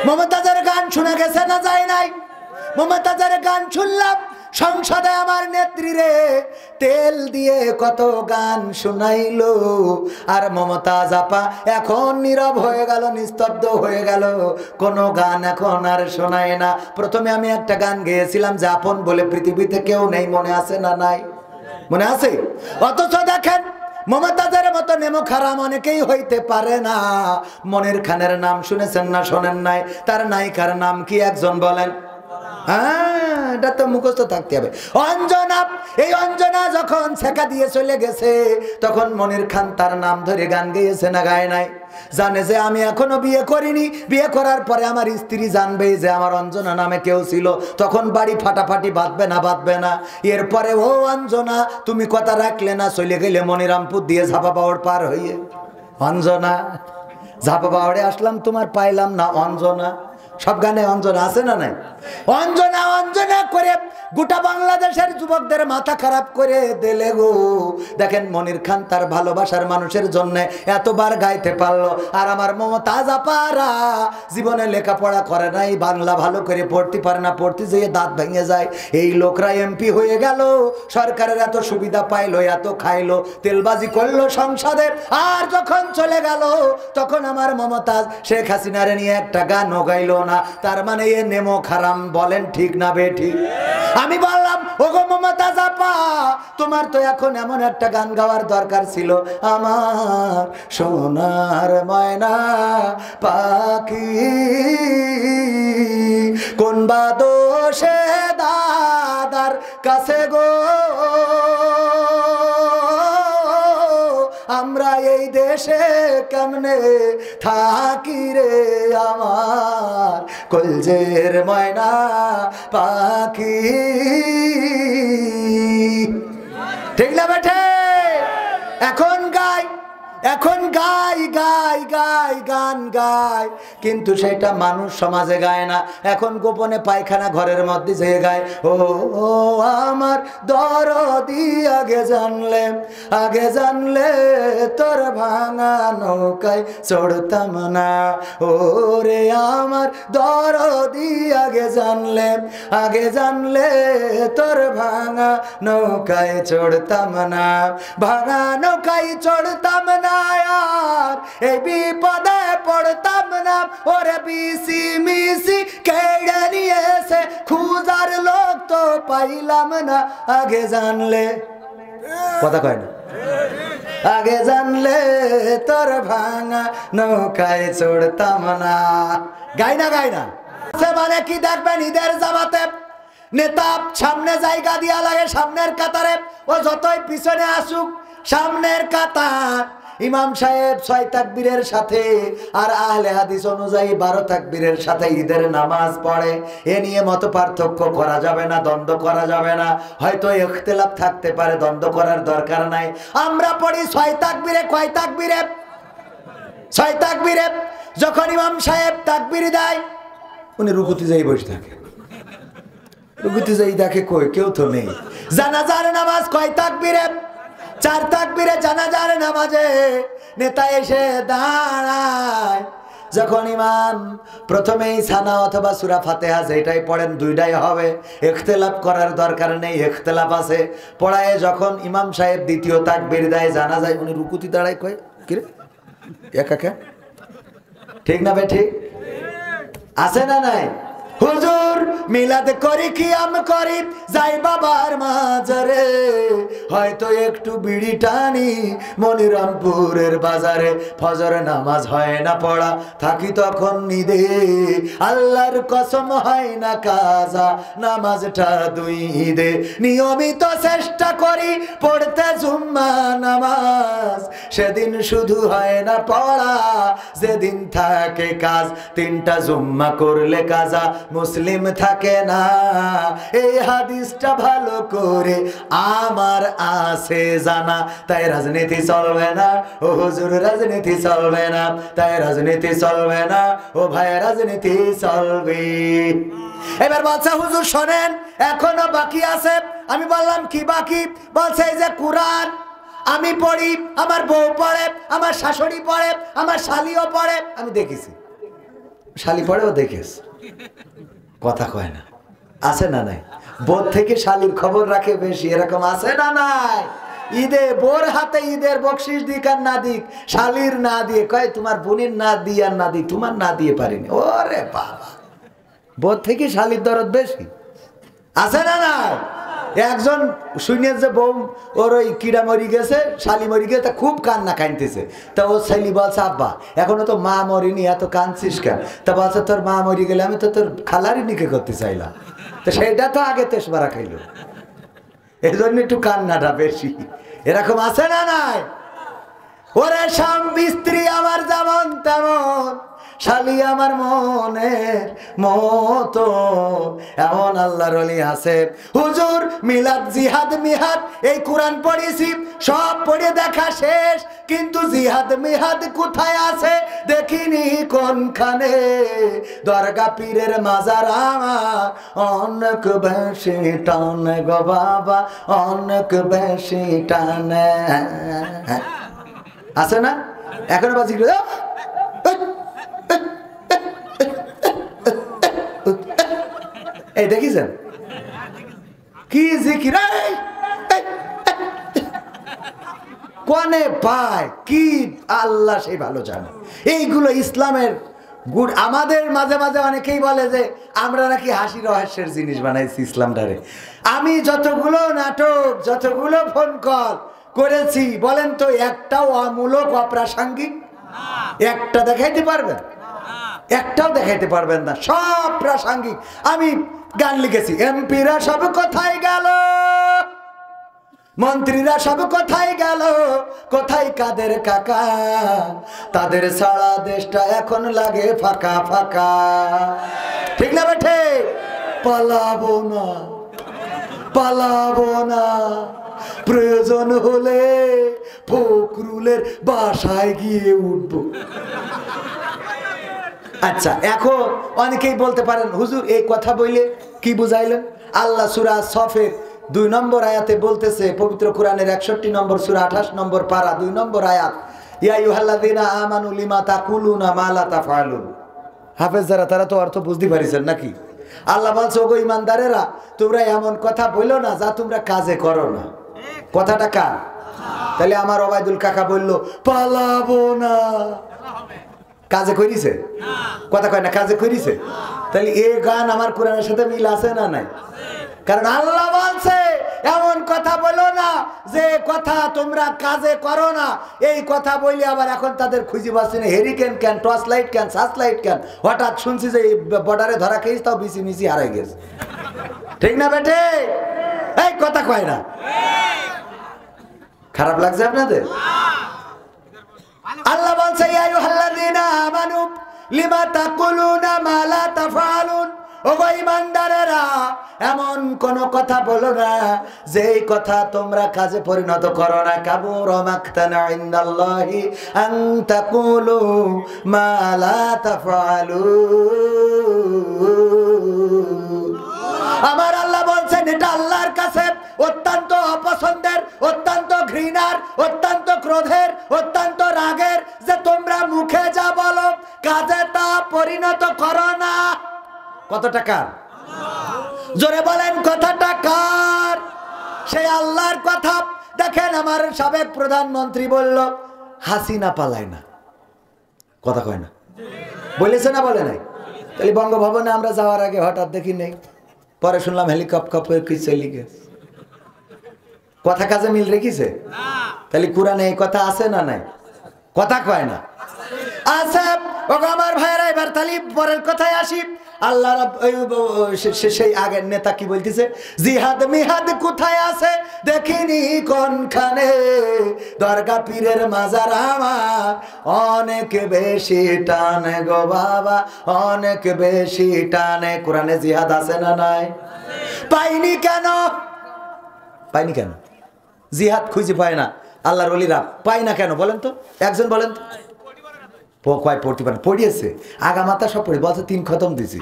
মমতাজের গান শুনে গেছে না যায় নাই? মমতাজের গান শুনলাম সংসদে, আমার নেত্রী রে তেল দিয়ে কত গান শুনাইলো, আর মমতাজ আপা এখন নীরব হয়ে গেল, নিস্তব্ধ হয়ে গেল, কোনো গান এখন আর শোনায় না। প্রথমে আমি একটা গান গেয়েছিলাম যে আপন বলে পৃথিবীতে কেউ নেই, মনে আছে না নাই? মনে আছে? অথচ দেখেন মমতাজের মতো নেমো খারাম অনেকেই হইতে পারে না। মনির খানের নাম শুনেছেন না শোনেন নাই? তার নায়িকার নাম কি একজন বলেন? হ্যাঁ, এটা তো মুখস্থ থাকতে হবে। অঞ্জনা। এই অঞ্জনা যখন ছেকা দিয়ে চলে গেছে তখন মনির খান তার নাম ধরে গান গেয়েছে না গায় নাই? জানে যে আমি এখনো বিয়ে করিনি, বিয়ে করার পরে আমার স্ত্রী জানবে যে আমার অঞ্জনা নামে কেউ ছিল, তখন বাড়ি ফাটাফাটি বাঁধবে না বাঁধবে না? এরপরে ও অঞ্জনা তুমি কথা রাখলে না, চলে গেলে মনিরামপুর দিয়ে ঝাপা পাওয়ার পার হইয়ে। অঞ্জনা, ঝাপা পাওয়ারে আসলাম তোমার পাইলাম না অঞ্জনা। সব গানে অঞ্জনা আছে না নাই? অঞ্জনা অঞ্জনা করে গোটা বাংলাদেশের যুবকদের মাথা খারাপ করে দিলে গো। দেখেন মনির খান তার ভালোবাসার মানুষের জন্য এতবার গাইতে পারলো, আর আমার মমতাজ আপারা জীবনে লেখাপড়া করে নাই, বাংলা ভালো করে পড়তে পারে না, পড়তে যেয়ে দাঁত ভেঙে যায়। এই লোকরা এমপি হয়ে গেল, সরকারের এত সুবিধা পাইলো, এত খাইলো, তেলবাজি করলো সংসদে, আর যখন চলে গেল তখন আমার মমতাজ শেখ হাসিনারে নিয়ে একটা গানও গাইলো না। তার মানে এ নেমো খারাম। বলেন ঠিক না বে ঠিক? আমি বললাম ওগো মমতাজ আপা, তোমার তো এখন এমন একটা গান গাওয়ার দরকার ছিল, আমার সোনার ময়না পাখি কোন বা দোষে দাদার কাছে গো, আমরা এই দেশে কেমনে থাকি রে আমার কলজের ময়না পাখি। ঠিক না বেঠে? এখন গাই, এখন গাই গাই গাই গান গায়, কিন্তু সেটা মানুষ সমাজে গায় না। এখন গোপনে পায়খানা ঘরের মধ্যে যেয়ে গায়, ও আমার দরদি আগে জানলে তোর ভাঙা নৌকায় চড়তাম না, ওরে আমার দরদি আগে জানলে তোর ভাঙা নৌকায় চড়তাম না, ভাঙা নৌকায় চড়তাম না, আর এই বিপদে পড়তাম না, ওরে বিসি মিসি কেড়ে নিয়েছে, খুঁজার লোক তো পাইলাম না, আগে জানলে। কথা কয় না? আগে জানলে তোর ভাঙা নৌকায় চড়তাম না। গাই না গাই না? মানে কি দেখবেন ঈদের জামাতে নেতা সামনে জায়গা দিয়া লাগে, সামনের কাতারে, ও যতই পিছনে আসুক সামনের কাতার। ইমাম সাহেব 6 তাকবীরের সাথে আর আহলে হাদিস অনুযায়ী 12 তাকবীরের সাথে ঈদের নামাজ পড়ে। এ নিয়ে মত পার্থক্য করা যাবে না, দ্বন্দ্ব করা যাবে না। হয়তো ইখতিলাফ থাকতে পারে, দ্বন্দ্ব করার দরকার নাই। আমরা পড়ি 6 তাকবীরে। কয় তাকবীরে? 6 তাকবীরে। যখন ইমাম সাহেব তাকবীর দেয় উনি রুকুতে যাই বসে থাকে, রুকুতে যাই দেখে কই কেউ তো নেই। জানাজার নামাজ কয় তাকবীরে? 4 তাকবীরে জানাজার নামাজে নেতা এসে দাঁড়ায়। যখন ইমাম প্রথমেই সানা অথবা সূরা ফাতিহা যেটাই পড়েন দুইটাই হবে, ইখতিলাফ করার দরকার নেই, ইখতিলাফ আছে। পড়ায় যখন ইমাম সাহেব দ্বিতীয় তাকবীর দেয় জানাজায়, উনি রুকুতে দাঁড়ায় কয় কি রে একা কে? ঠিক না ভাই? ঠিক আছে না নাই? হুজুর মিলাদ করি কিয়াম করি যাই বাবার মাজারে, হয়তো একটু বিড়ি টানি মনিরামপুরের বাজারে, ফজর নামাজ হয় না পড়া থাকি তখন নিদে, আল্লাহর কসম হয় না কাজা নামাজটা 2 ঈদে, নিয়মিত চেষ্টা করি পড়তে জুম্মা নামাজ, সেদিন শুধু হয় না পড়া যেদিন থাকে কাজ, 3টা জুম্মা করলে কাজা মুসলিম থাকে না। এই হাদিসটা ভালো করে আমার আছে জানা, তাই রাজনীতি চলবে না ও হুজুর, রাজনীতি চলবে না, তাই রাজনীতি চলবে না ও ভাই, রাজনীতি চলবে। এবার বলছে হুজুর শোনেন এখনো বাকি আছে। আমি বললাম কি বাকি? বলছে এই যে কুরআন আমি পড়ি, আমার বউ পড়ে, আমার শাশুড়ি পড়ে, আমার শালিও পড়ে। আমি দেখেছি শালি পড়েও দেখিস, কথা কয় না, আছে না নাই? বোর থেকে শালির খবর রাখে বেশি, এরকম আছে না নাই? ঈদে বোর হাতে ঈদের বকশিস দিক আর না দিক, শালির না দিয়ে কয় তোমার বোনের না দিয়ে আর না দিই, তোমার না দিয়ে পারিনি। ওরে বাবা, বোর থেকে শালির দরদ বেশি, আছে না নাই? একজন শুনে যে বউ ওর ওই কিড়া মরি গেছে, শালি মরি গেছে, তা খুব কান্না কানতেছে। তা ও শালি বলছে আব্বা এখনো তো মা মরিনি, এত কাঁদছিস কেন? তা বলছে তোর মা মরি গেলে আমি তো তোর খালারই নিকে করতে চাইলাম, তো সেটা তো আগে তেসবারা খাইল, এই জন্য একটু কান্নাটা বেশি। এরকম আছে না নাই? ওরে স্বামী স্ত্রী আমার যেমন তেমন, শালি আমার মনের মতো, এমন আল্লাহর ওলি আছে। হুজুর মিলাদ জিহাদ মিহাদ এই কোরআন পড়েছি, সব পড়ে দেখা শেষ, কিন্তু জিহাদ মিহাদ কোথায় আছে দেখিনি কোনখানে। দরগা পীরের মাজার আমার অনেক বেশি টানে গো বাবা, অনেক বেশি টানে, আছে না? এখনো বাজি এই দেখিছেন কি জিকির কোনে পায় কি আল্লাহ সেই ভালো জানে। এইগুলো ইসলামের গুড। আমাদের মাঝে মাঝে অনেকেই বলে যে আমরা নাকি হাসি রহস্যের জিনিস বানাইছি ইসলামটারে। আমি যতগুলো নাটক যতগুলো ফোন কল করেছি বলেন তো একটাও অমূলক অপ্রাসঙ্গিক একটা দেখাইতে পারবেন? একটাও দেখাইতে পারবেন না, সব প্রাসঙ্গিক। আমি গান লিখেছি, এমপিরা সব কোথায় গেল, মন্ত্রীরা সব কোথায় গেল, কোথায় কাদের কাকা, তাদের সারা দেশটা এখন লাগে ফাঁকা ফাঁকা। ঠিক না বেঠে? পালাবো না পালাবো না, প্রয়োজন হলে ফখরুলের বাসায় গিয়ে উঠবো। আচ্ছা, এখন অনেকেই বলতে পারেন হুজুর এই কথা বললে কি বুঝাইলেন? আল্লাহ সূরা সফের 2 নম্বর আয়াতে বলতেছে, পবিত্র কোরআনের 61 নম্বর সূরা 28 নম্বর পারা 2 নম্বর আয়াত, ইয়া আইয়ুহাল্লাযীনা আমানু লিমা তাকুলুনা মা লা তাফআলুন। হাফেজ যারা তারা তো অর্থ বুঝতে পারিছেন নাকি? আল্লাহ বলছে ওগো ঈমানদারেরা তোমরা এমন কথা বলো না যা তোমরা কাজে করো না। কথাটা কার? তাহলে আমার ওবায়দুল কাকা বললো পালাবো না, কাজে করিছে? কথা কয় না, কাজে করিছে? তাহলে এই গান আমার কোরআনের সাথে মিল আছে না নাই? কারণ আল্লাহ বলছে এমন কথা বলো না যে কথা তোমরা কাজে করো না। এই কথা বলি আবার এখন তাদের খুঁজে পাচ্ছি না, হেরিকেন কেন, টর্চ লাইট কেন, সার্চ লাইট কেন, হঠাৎ শুনছি যে বর্ডারে ধরা খেয়েছি তাও বিসি মিসি হারাই গেছে। ঠিক না বেটে? এই কথা কয় না, খারাপ লাগছে আপনাদের? আল্লাহ বলছে ইয়া আইয়ুহাল্লাযীনা আমানু লিমা তাকুলুনা মা লা তাফআলুন। ওগো ঈমানদারেরা এমন কোন কথা বলো না যেই কথা তোমরা কাজে পরিণত করো না। কাবুরা মাকতানা ইনদাল্লাহি আন তাকুলু মা লা তাফআলুন। আমার আল্লাহ বলছেন এটা আল্লাহর কাছে অত্যন্ত অপছন্দের, অত্যন্ত ঘৃণার, অত্যন্ত ক্রোধের, অত্যন্ত রাগের যে তোমরা মুখে যা বলো কাজে তা পরিণত করো না। কতটা কার? জোরে বলেন কথাটা কার? সেই আল্লাহর কথা। দেখেন আমার সাবেক প্রধানমন্ত্রী বলল হাসিনা পালায় না, কথা কয় না, বলেছে না বলে নাই? তাহলে বঙ্গভবনে আমরা যাওয়ার আগে হঠাৎ দেখি নেই, পরে শুনলাম হেলিকপ্টার কি চলে গেছে। কথা কাজে মিল রেখেছে? তাহলে কোরআনে এই কথা আছে না নাই? কথা কয় না, আছে। ওগো আমার ভাইয়েরা এবার তাহলে পরের কথায় আসি। আল্লাহ সেই আগের নেতা কি বলতেছে, জিহাদ মিহাদ কোথায় আছে দেখিনি কোনখানে, দরগা পীরের মাজার আমার অনেক বেশি টানে গো বাবা, অনেক বেশি টানে। কোরআনে জিহাদ আছে না নাই? পাইনি কেন? পাইনি কেন? জিহাদ খুঁজে পায় না আল্লাহর ওলিরা, পায় না কেন বলেন তো? একজন বলেন তো। কয় পড়তে পারেন? পড়িয়েছে আগা মাথা সব পড়ে, বলছে 3 খতম দিছি,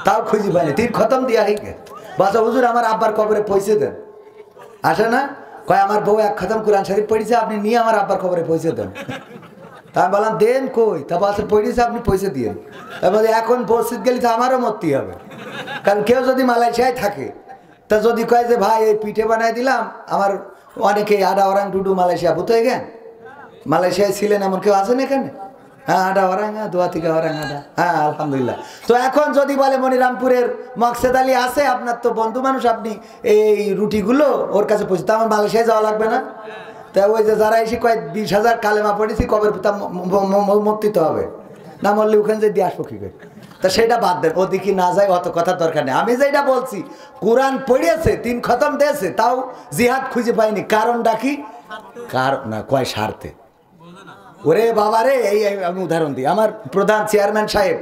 তাও খুঁজে পায়নি। 3 খতম দিয়া হইকে বলছে হুজুর আমার আব্বার কবরে পৌঁছে দেন। আসে না? কয় আমার বউ 1 খতম কোরআন শরীফ পড়েছে, আপনি নিয়ে আমার আব্বার কবরে পৌঁছে দেন। তা আমি বললাম দেন কই, তা বলছে পয়সা আপনি পয়সা দিয়েন। তারপরে এখন মসজিদ গেলে তো আমারও মরতেই হবে, কারণ কেউ যদি মালয়েশিয়ায় থাকে তা যদি কয় যে ভাই এই পিঠে বানাই দিলাম, আমার অনেকে আডা ওরাং ডুডু মালয়েশিয়া ভূত হয়ে গেন, মালয়েশিয়ায় ছিলেন এমন কেউ আছেন এখানে? হ্যাঁ আডা ওরাং, দোয়া থেকে ওরাং আডা, হ্যাঁ আলহামদুলিল্লাহ। তো এখন যদি বলে মনিরামপুরের মকসেদ আলী আছে, আপনার তো বন্ধু মানুষ, আপনি এই রুটিগুলো ওর কাছে পৌঁছে, তা আমার মালয়েশিয়ায় যাওয়া লাগবে না? তা ওই যে যারা এসে কয়েক 20,000 কালেমা পড়েছি কবের পিতা মর্তিতে হবে না, মরলে ওখানে যে দিয়ে আসবো কি করে? তা সেটা বাদ দেন, ওদিকে না যায়, অত কথার দরকার নেই। আমি যেটা বলছি, কোরআন পড়িয়েছে, 3 খতম দিয়েছে, তাও জিহাদ খুঁজে পাইনি। কারণটা কি? কারণ না কয় স্বার্থে। ওরে বাবা রে, এই আমি উদাহরণ দিই। আমার প্রধান চেয়ারম্যান সাহেব,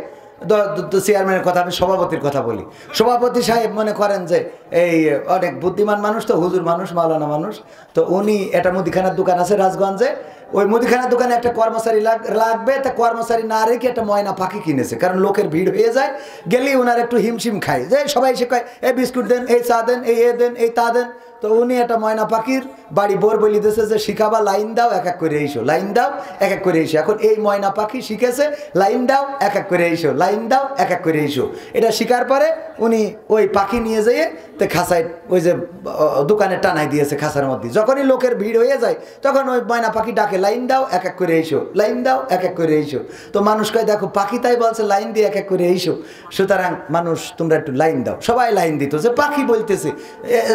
চেয়ারম্যানের কথা, আমি সভাপতির কথা বলি। সভাপতি সাহেব মনে করেন যে এই অনেক বুদ্ধিমান মানুষ, তো হুজুর মানুষ, মাওলানা মানুষ। তো উনি একটা মুদিখানার দোকান আছে রাজগঞ্জে, ওই মুদিখানার দোকানে একটা কর্মচারী লাগবে, তা কর্মচারী না রেখে একটা ময়না পাখি কিনেছে, কারণ লোকের ভিড় হয়ে যায়, গেলেই ওনার একটু হিমশিম খায়, যে সবাই এসে কয় এই বিস্কুট দেন, এই চা দেন, এই এ দেন, এই তা দেন। তো উনি একটা ময়না পাখির বাড়ি বোর বলি দিয়েছে যে শিখাবা, লাইন দাও এক এক করে এইসো, লাইন দাও এক এক করে এইসো। এখন এই ময়না পাখি শিখেছে লাইন দাও এক এক করে এইসো, লাইন দাও এক এক করে এইসো। এটা শিকার পরে উনি ওই পাখি নিয়ে যেয়ে তো খাঁচায় ওই যে দোকানে টানাই দিয়েছে খাঁচার মধ্যে। যখনই লোকের ভিড় হয়ে যায় তখন ওই ময়না পাখি ডাকে লাইন দাও এক এক করে এইসো, লাইন দাও এক এক করে এইসো। তো মানুষ কয় দেখো পাখি তাই বলছে লাইন দিয়ে এক এক করে এইসো, সুতরাং মানুষ তোমরা একটু লাইন দাও। সবাই লাইন দিত, যে পাখি বলতেছে,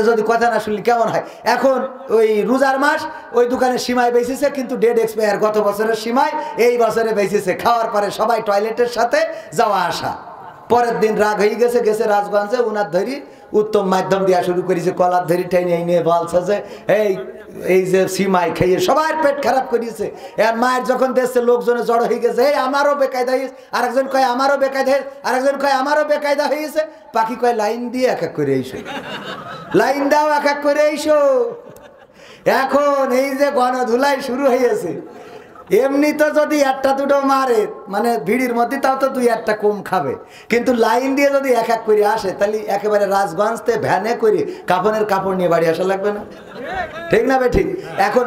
যদি কথা না শুনলে কেমন হয়। এখন ওই রোজার মাস, ওই দোকানে সিমাই বেঁচেছে, কিন্তু ডেট এক্সপায়ার, গত বছরের সিমাই এই বছরে বেঁচেছে। খাওয়ার পরে সবাই টয়লেটের সাথে যাওয়া আসা। পরের দিন রাগ হয়ে গেছে রাজগঞ্জে, উনার ধরি উত্তম মাধ্যম দেওয়া শুরু করেছে, কলার ধরি টেনে নিয়ে বলছে যে এই যে সিমাই খেয়ে সবার পেট খারাপ করিয়েছে। এর মায়ের যখন দেখছে লোকজনে জড়ো হয়ে গেছে, এই আমারও বেকায়দা হয়েছে, আরেকজন কয় আমারও বেকায়দা হয়েছে, আরেকজন কয় আমারও বেকায়দা হয়েছে। পাখি কয় লাইন দিয়ে এক এক করে এইসো, লাইন দাও এক এক করে এইসো। এখন এই যে গণধুলাই শুরু হয়েছে, এমনি তো যদি একটা দুটো মারে মানে ভিড়ির মধ্যে, তাও তো 2-1টা কম খাবে, কিন্তু লাইন দিয়ে যদি এক এক করে আসে, তাহলে একেবারে রাজগঞ্জতে ভ্যানে করে কাফনের কাপড় নিয়ে বাড়ি আসা লাগবে না? ঠিক না বে ঠিক? এখন